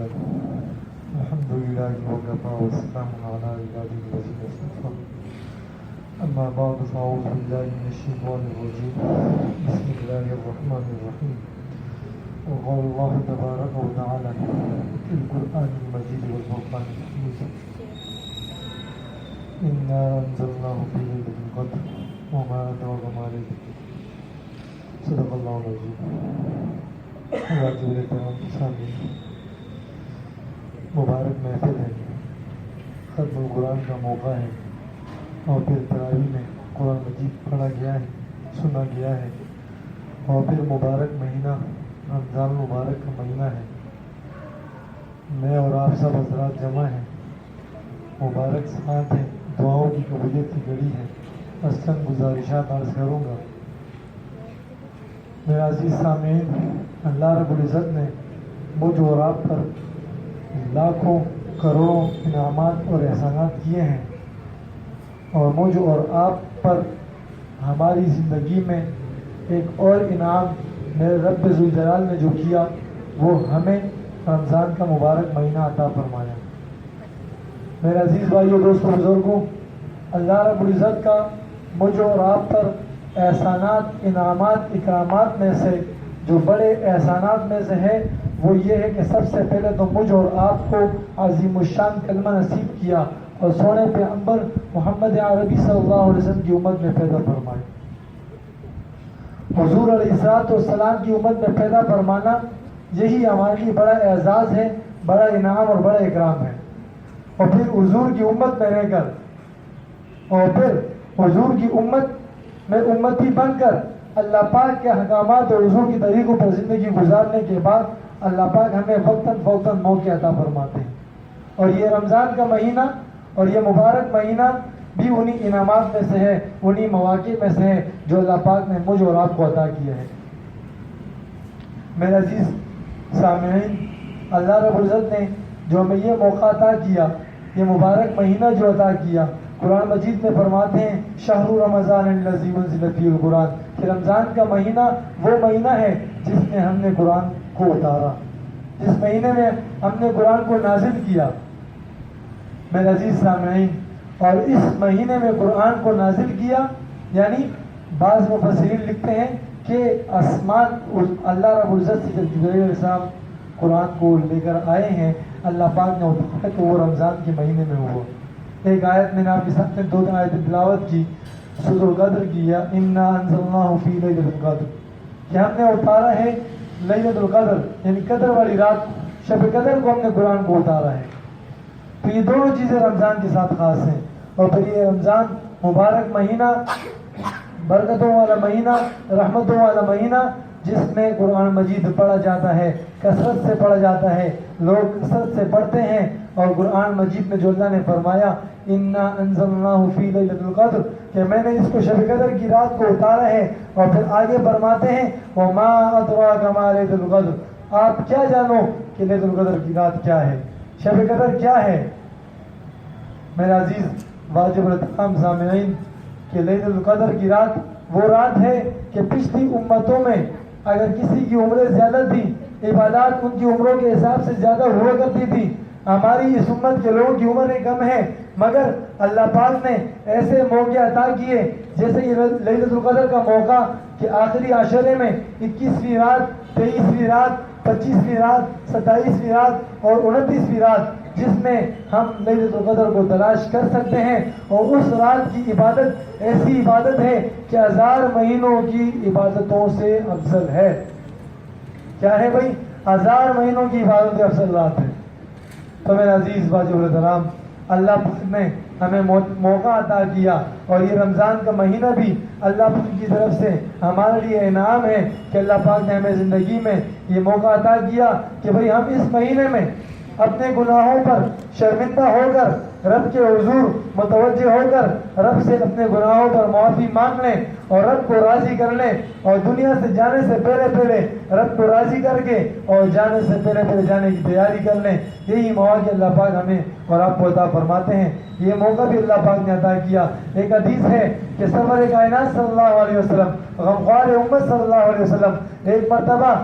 بعد الحمد لله وكفى والسلام على عباده الذين اصطفى أما بعد فأعوذ بالله من الشيطان الرجيم بسم الله الرحمن الرحيم وقال الله تبارك وتعالى في القرآن المجيد والفرقان الحميد إنا أنزلناه في ليلة القدر وما أدراك ما ليلة القدر صدق الله العظيم. واجب الاحترام سامعین، مبارک محفل ہے، ختم القرآن کا موقع ہے اور پھر تراویح میں قرآن مجید پڑھا گیا ہے، سنا گیا ہے اور پھر مبارک مہینہ رمضان مبارک کا مہینہ ہے. میں اور آپ سب حضرات جمع ہیں، مبارک ساتھ ہیں، دعاؤں کی قبولیت کی گھڑی ہے. بس چند گزارشات عرض کروں گا. میرے عزیز سامعین، اللہ رب العزت نے مجھ اور آپ پر لاکھوں کروڑوں انعامات اور احسانات کیے ہیں، اور مجھ اور آپ پر ہماری زندگی میں ایک اور انعام میرے رب ذوالجلال نے جو کیا وہ ہمیں رمضان کا مبارک مہینہ عطا فرمایا. میرے عزیز بھائیو، دوستوں، بزرگوں، اللہ رب العزت کا مجھ اور آپ پر احسانات، انعامات، اکرامات میں سے جو بڑے احسانات میں سے ہے وہ یہ ہے کہ سب سے پہلے تو مجھ اور آپ کو عظیم الشان کلمہ نصیب کیا اور سونے پیغمبر محمد عربی صلی اللہ علیہ وسلم کی امت میں پیدا فرمائی. حضور علیہ السلام کی امت میں پیدا فرمانا یہی ہمارے لیے بڑا اعزاز ہے، بڑا انعام اور بڑا اکرام ہے. اور پھر حضور کی امت میں رہ کر اور پھر حضور کی امت میں امتی بن کر اللہ پاک کے احکامات اور حضور کی طریقوں پر زندگی گزارنے کے بعد اللہ پاک ہمیں وقتاً فوقتاً موقع عطا فرماتے ہیں. اور یہ رمضان کا مہینہ اور یہ مبارک مہینہ بھی انہی انعامات میں سے ہے، انہی مواقع میں سے ہے جو اللہ پاک نے مجھ اور آپ کو عطا کیا ہے. میرے عزیز سامعین، اللہ رب العزت نے جو ہمیں یہ موقع عطا کیا، یہ مبارک مہینہ جو عطا کیا، قرآن مجید میں فرماتے ہیں شہر رمضان الذی انزل فیہ القرآن، کہ رمضان کا مہینہ وہ مہینہ ہے جس میں ہم نے قرآن کو اتارا، جس مہینے میں ہم نے قرآن کو نازل کیا. میرے عزیز سامعین، اور اس مہینے میں قرآن کو نازل کیا یعنی بعض مفسرین لکھتے ہیں کہ آسمان اللہ رب العزت سے جب جبرائیل علیہ السلام قرآن کو لے کر آئے ہیں، اللہ پاک نے اتارا تو وہ رمضان کے مہینے میں ہوا. ایک آیت میں نے آپ کے سامنے دو آیت تلاوت کی، سورۃ القدر کی، یا انا انزلناہ فی لیلۃ القدر، کہ ہم نے اتارا ہے لیلۃ القدر یعنی قدر والی رات، شب قدر کو ہم نے قرآن کو اتارا ہے. تو یہ دونوں چیزیں رمضان کے ساتھ خاص ہیں. اور پھر یہ رمضان مبارک مہینہ، برکتوں والا مہینہ، رحمتوں والا مہینہ، جس میں قرآن مجید پڑھا جاتا ہے، کثرت سے پڑھا جاتا ہے، لوگ کثرت سے پڑھتے ہیں. اور قرآن مجید میں جو اللہ نے فرمایا انا انزلناہ فی لیلۃ القدر، کہ میں نے اس کو شب قدر کی رات کو اتارا ہے. اور پھر آگے فرماتے ہیں وما ادراک ما لیلۃ القدر، آپ کیا جانو کہ لیلۃ القدر کی رات کیا ہے، شب قدر کیا ہے. میرا عزیز واجب الاحترام سامعین، کہ لیلۃ القدر کی رات وہ رات ہے کہ پچھلی امتوں میں اگر کسی کی عمریں زیادہ تھی، عبادات ان کی عمروں کے حساب سے زیادہ ہوا کرتی تھی. ہماری اس امت کے لوگوں کی عمریں کم ہیں، مگر اللہ پاک نے ایسے موقع عطا کیے جیسے یہ لیلۃ القدر کا موقع کہ آخری عشرے میں 21ویں رات، 23ویں رات، 25ویں رات، 27ویں رات اور 29ویں رات، جس میں ہم لیلۃ القدر کو تلاش کر سکتے ہیں. اور اس رات کی عبادت ایسی عبادت ہے کہ 1000 مہینوں کی عبادتوں سے افضل ہے. کیا ہے بھائی؟ 1000 مہینوں کی عبادت سے افضل رات ہے. تو میرے عزیز واجب الاحترام، اللہ پاک نے ہمیں موقع عطا کیا، اور یہ رمضان کا مہینہ بھی اللہ پاک کی طرف سے ہمارے لیے انعام ہے کہ اللہ پاک نے ہمیں زندگی میں یہ موقع عطا کیا کہ بھئی ہم اس مہینے میں اپنے گناہوں پر شرمندہ ہو کر رب کے حضور متوجہ ہو کر رب سے اپنے گناہوں پر معافی مانگ لیں اور رب کو راضی کر لیں، اور دنیا سے جانے سے پہلے پہلے رب کو راضی کر کے اور جانے سے پہلے پہلے جانے کی تیاری کر لیں. یہی مواقع اللہ پاک ہمیں اور آپ کو عطا فرماتے ہیں. یہ موقع بھی اللہ پاک نے عطا کیا. ایک حدیث ہے کہ سرور کائنات صلی اللہ علیہ وسلم، غمخوار امت صلی اللہ علیہ وسلم ایک مرتبہ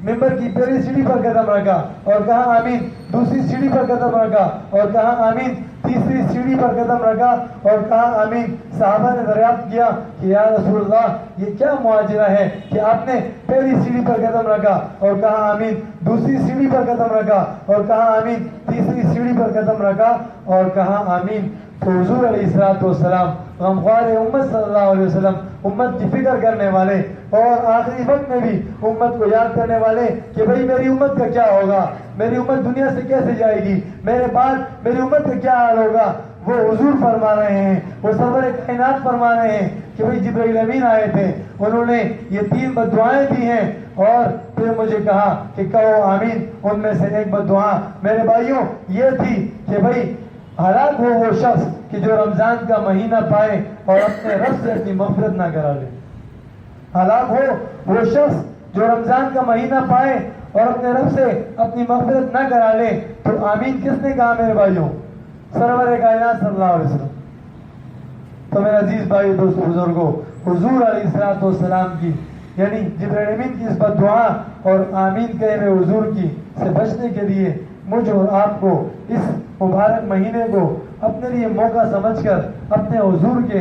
मिंबर की पहली सीढ़ी पर कदम रखा और कहा आमीन, दूसरी सीढ़ी पर कदम रखा और कहा आमीन, तीसरी सीढ़ी पर कदम रखा और कहा आमीन। साहबा ने दरियाफ्त किया कि या रसूलल्लाह, ये क्या मुआजिरा है कि आपने पहली सीढ़ी पर कदम रखा और कहा आमीन, दूसरी सीढ़ी पर कदम रखा और कहा आमीन, तीसरी सीढ़ी पर कदम रखा और कहा आमीन। तो हुजूर अलैहिस्सलाम गमख्वार उम्मत सल्लल्लाहु अलैहि वसल्लम, उम्मत की फिक्र करने वाले और आखिरी वक्त में भी उम्मत को याद करने वाले कि भाई मेरी उम्मत का क्या होगा, मेरी उम्मत दुनिया से कैसे जाएगी, मेरे बाद मेरी उम्मत का क्या हाल होगा, वो हुजूर फरमा रहे हैं, वो सरवर कायनात फरमा रहे हैं कि भाई जिब्राइल अमीन आए थे, उन्होंने ये 3 बद्दुआएं दी हैं और फिर मुझे कहा कि कहो आमीन। उनमें से एक बद्दुआ मेरे भाइयों ये थी कि भाई हलाक हो वो शख्स कि जो रमजान का महीना पाए और अपने रब से अपनी मग़फ़िरत ना करा ले। हलाक हो वो शख्स जो रमजान का महीना पाए और अपने रब से अपनी मग़फ़िरत ना करा ले। तो आमीन किसने कहा मेरे भाइयों? सरवर कायनात सल्लल्लाहु अलैहि वसल्लम। तो मेरे अजीज भाई दोस्तों बुजुर्गों, हुजूर अलैहिस्सलाम की यानी जिब्राइल अमीन की इस बद्दुआ और आमीन कहे हुए हुजूर की से बचने के लिए मुझ और आपको इस मुबारक महीने को अपने लिए मौका समझकर अपने हुजूर के,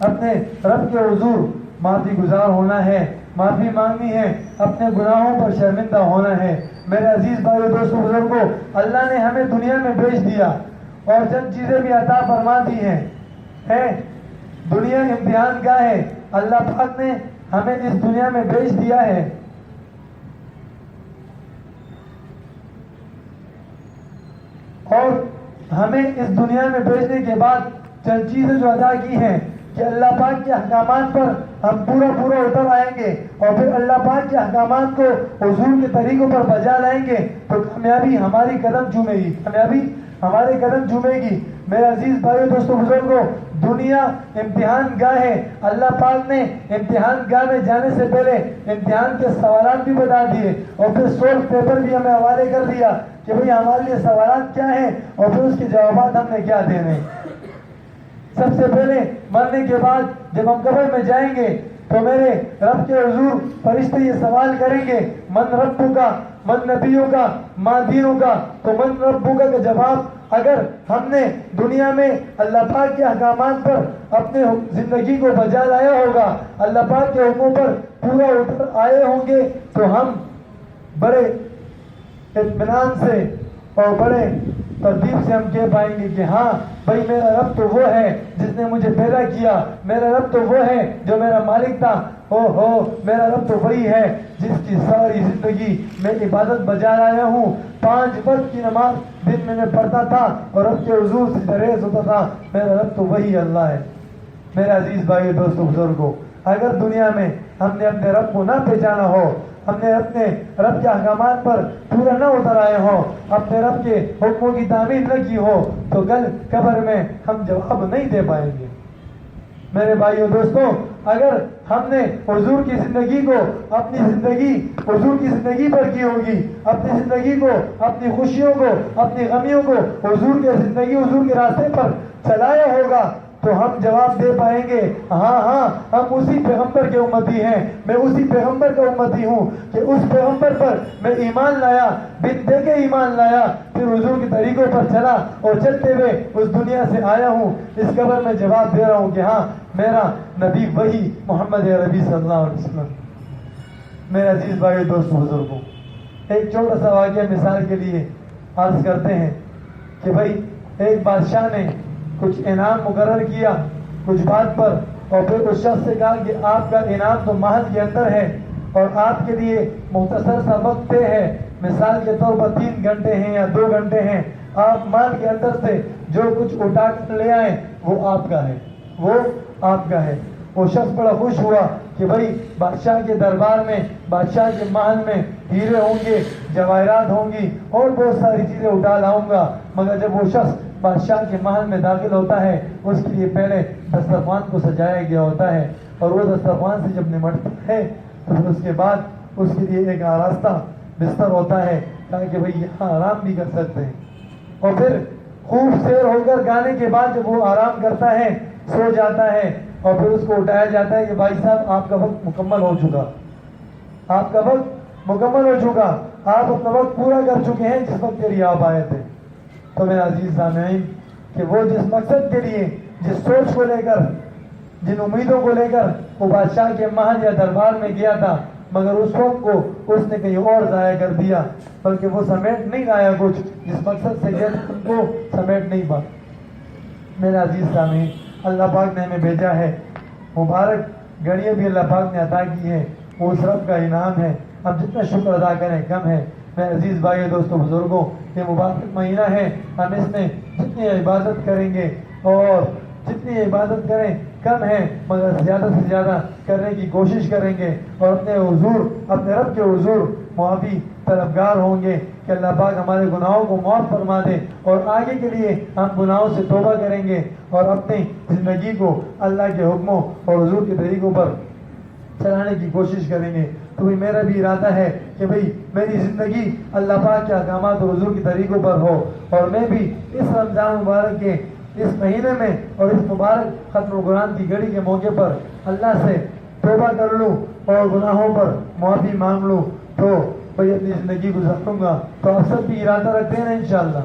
अपने रब के हुजूर माफ़ी गुजार होना है, माफ़ी मांगनी है, अपने गुनाहों पर शर्मिंदा होना है। मेरे अजीज भाई दोस्तों बुजुर्गों, अल्लाह ने हमें दुनिया में भेज दिया और जब चीज़ें भी अता फरमा दी हैं दुनिया इम्तिहान का है। अल्लाह पाक ने हमें इस दुनिया में भेज दिया है और हमें इस दुनिया में भेजने के बाद चंद चीज़ें जो अदा की हैं कि अल्लाह पाक के अहकामात पर हम पूरा उतर आएंगे और फिर अल्लाह पाक के अहकामात को हुजूर के तरीकों पर बजा लाएंगे तो कामयाबी हमारी कदम चूमेगी, कामयाबी हमारे कदम चूमेगी। मेरे अजीज भाइयों दोस्तों बुजुर्गों, दुनिया इम्तिहान गाह है। अल्लाह पाक ने इम्तिहान गाह में जाने से पहले इम्तिहान के सवालात भी बता दिए और फिर सोल्व पेपर भी हमें हवाले कर दिया कि भाई हमारे लिए सवालात क्या हैं और फिर उसके जवाब हमने क्या देने। सबसे पहले मरने के बाद जब हम कब्र में जाएंगे तो मेरे रब के हुजूर फरिश्ते ये सवाल करेंगे, मन रब्बु का, मन नबियों का, मा दीनों का। तो मन रब्बु का जवाब अगर हमने दुनिया में अल्लाह पाक के अहकामात पर अपने जिंदगी को बजा लाया होगा, अल्लाह पाक के हुक्मों पर पूरा उतर आए होंगे तो हम बड़े इत्मीनान से और बड़े तरतीब से हम कह पाएंगे कि हाँ भाई मेरा रब तो वो है जिसने मुझे पैदा किया, मेरा रब तो वो है जो मेरा मालिक था, हो मेरा रब तो वही है जिसकी सारी जिंदगी मैं इबादत बजा लाया हूँ। 5 वक्त की नमाज दिन में मैं पढ़ता था और रब के हुजूर से दरेज होता था। मेरा रब तो वही अल्लाह है। मेरे अजीज भाई दोस्तों बुजुर्गों, अगर दुनिया में हमने अपने रब को ना पहचाना हो, हमने अपने रब के अहकामात पर पूरा न उतर आए हो, अपने रब के हुक्मों की तामील न की हो तो कल कब्र में हम जवाब नहीं दे पाएंगे। मेरे भाइयों दोस्तों, अगर हमने हुजूर की जिंदगी को अपनी जिंदगी हुजूर की जिंदगी पर की होगी, अपनी जिंदगी को, अपनी खुशियों को, अपनी गमियों को हुजूर के जिंदगी हुजूर के रास्ते पर चलाया होगा तो हम जवाब दे पाएंगे हाँ हम उसी पैगंबर के उम्मती हैं, मैं उसी पैगंबर का उम्मती हूँ कि उस पैगंबर पर मैं ईमान लाया, बिन देखे ईमान लाया, फिर हुजूर के तरीकों पर चला और चलते हुए उस दुनिया से आया हूँ। इस कब्र में जवाब दे रहा हूँ कि हाँ मेरा नबी वही मोहम्मद अरबी सल्लल्लाहु अलैहि वसल्लम। मेरे अजीज भाई दोस्तों बुजुर्गों, एक छोटा सा वाक़या मिसाल के लिए अर्ज करते हैं कि भाई एक बादशाह ने कुछ इनाम मुकर्रर किया कुछ बात पर और फिर उस शख्स से कहा कि आपका इनाम तो महल के अंदर है और आपके लिए मुख्तसर सा वक्त तय है, मिसाल के तौर पर 3 घंटे हैं या 2 घंटे हैं, आप महल के अंदर से जो कुछ उठा कर ले आए वो आपका है, वो आपका है। वो शख्स बड़ा खुश हुआ कि भाई बादशाह के दरबार में, बादशाह के महल में हीरे होंगे, जवाहरात होंगी और बहुत सारी चीज़ें उठा लाऊंगा। मगर जब वो शख्स बादशाह के महल में दाखिल होता है उसके लिए पहले दस्तरखान को सजाया गया होता है और वो दस्तरखान से जब निमटता है तो फिर उसके बाद उसके लिए एक आरास्ता बिस्तर होता है ताकि भाई यहाँ आराम भी कर सकते हैं। और फिर खूब सैर होकर गाने के बाद जब वो आराम करता है, सो जाता है और फिर उसको उठाया जाता है कि भाई साहब आपका वक्त मुकम्मल हो चुका, आपका वक्त मुकम्मल हो चुका, आप अपना वक्त पूरा कर चुके हैं जिस वक्त के लिए आप आए थे। तो मेरा अजीज सामीन कि वो जिस मकसद के लिए, जिस सोच को लेकर, जिन उम्मीदों को लेकर वो बादशाह के महल या दरबार में गया था, मगर उस वक्त को उसने कहीं और ज़ाया कर दिया, बल्कि वो समेट नहीं लाया कुछ जिस मकसद से गया उनको समेट नहीं पा। मेरे अजीज सामीन, अल्लाह पाक ने हमें भेजा है, मुबारक घड़ियाँ भी अल्लाह पाक ने अता की है, वो उस रब का इनाम है, हम जितना शुक्र अदा करें कम है। मेरे अजीज़ भाई दोस्तों बुजुर्गों, ये मुबारक महीना है, हम इसमें जितनी इबादत करेंगे और जितनी इबादत करें कम है, मगर ज़्यादा से ज़्यादा करने की कोशिश करेंगे और अपने हुजूर, अपने रब के हुजूर मुआफ़ी तलबगार होंगे कि अल्लाह पाक हमारे गुनाहों को माफ़ फरमा दे और आगे के लिए हम गुनाहों से तौबा करेंगे और अपनी ज़िंदगी को अल्लाह के हुक्मों और हुजूर के तरीक़ों पर चलाने की कोशिश करेंगे। तो भाई मेरा भी इरादा है कि भाई मेरी ज़िंदगी अल्लाह पाक के अहकामात और हुजूर के तरीक़ों पर हो और मैं भी इस रमज़ान मुबारक के इस महीने में और इस मुबारक ख़त्म कुरान की घड़ी के मौके पर अल्लाह से तौबा कर लूँ और गुनाहों पर मुआफ़ी मांग लूँ, तो भाई अपनी ज़िंदगी गुजारूँगा। तो आप सब भी इरादा रखते हैं ना इंशाअल्लाह।